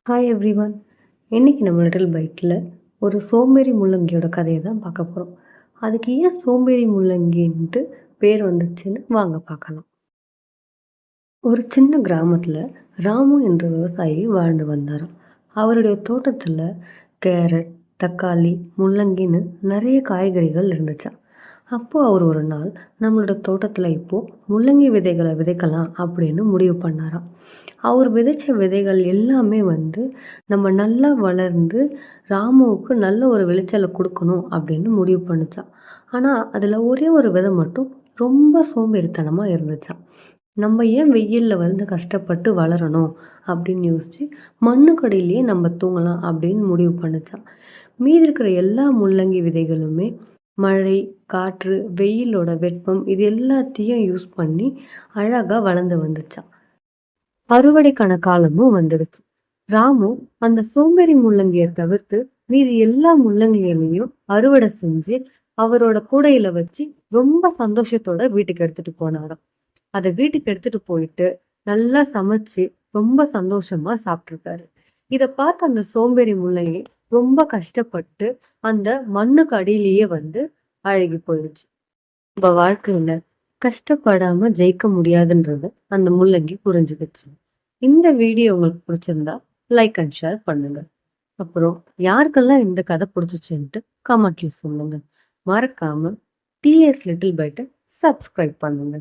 Hi everyone. இன்னைக்கு நம்ம little பைட்டில் ஒரு சோம்பேறி முள்ளங்கியோட கதையை தான் பார்க்க போகிறோம். அதுக்கு ஏன் சோம்பேறி முள்ளங்கின்ட்டு பேர் வந்துச்சுன்னு வாங்க பார்க்கலாம். ஒரு சின்ன கிராமத்தில் ராமு என்ற விவசாயி வாழ்ந்து வந்தாராம். அவருடைய தோட்டத்தில் கேரட், தக்காளி, முள்ளங்கின்னு நிறைய காய்கறிகள் இருந்துச்சா. அப்போது அவர் ஒரு நாள் நம்மளோட தோட்டத்தில் இப்போது முள்ளங்கி விதைகளை விதைக்கலாம் அப்படின்னு முடிவு பண்ணாராம். அவர் விதைச்ச விதைகள் எல்லாமே நம்ம நல்லா வளர்ந்து ராமுவுக்கு நல்ல ஒரு விளைச்சலை கொடுக்கணும் அப்படின்னு முடிவு பண்ணுச்சான். ஆனால் அதில் ஒரே ஒரு விதை மட்டும் ரொம்ப சோம்பேறித்தனமாக இருந்துச்சான். நம்ம ஏன் வெயிலில் கஷ்டப்பட்டு வளரணும் அப்படின்னு யோசிச்சு மண்ணுக்கடியிலேயே நம்ம தூங்கலாம் அப்படின்னு முடிவு பண்ணுச்சான். மீதி இருக்கிற எல்லா முள்ளங்கி விதைகளுமே மழை, காற்று, வெயிலோட வெப்பம் இது எல்லாத்தையும் யூஸ் பண்ணி அழகாக வளர்ந்து வந்துச்சான். அறுவடைக்கான காலமும் வந்துடுச்சு. ராமு அந்த சோம்பேறி முள்ளங்கியை தவிர்த்து மீதி எல்லா முள்ளங்கிகளையும் அறுவடை செஞ்சு அவரோட கூடையில வச்சு ரொம்ப சந்தோஷத்தோட வீட்டுக்கு எடுத்துட்டு போனாராம். அதை வீட்டுக்கு எடுத்துட்டு போயிட்டு நல்லா சமைச்சு ரொம்ப சந்தோஷமா சாப்பிட்டுருக்காரு. இதை பார்த்து அந்த சோம்பேறி முள்ளங்கி ரொம்ப கஷ்டப்பட்டு அந்த மண்ணுக்கு அடியிலேயே அழுகி போயிடுச்சு. நம்ம வாழ்க்கையில கஷ்டப்படாம ஜெயிக்க முடியாதுன்றத அந்த முள்ளங்கி புரிஞ்சுக்கிச்சு. இந்த வீடியோ உங்களுக்கு பிடிச்சிருந்தா லைக் அண்ட் ஷேர் பண்ணுங்க. அப்புறம் யாருக்கெல்லாம் இந்த கதை பிடிச்சிச்சுன்ட்டு கமெண்ட்ல சொல்லுங்க. மறக்காம டிஎஸ் லிட்டில் பைட்டை சப்ஸ்கிரைப் பண்ணுங்க.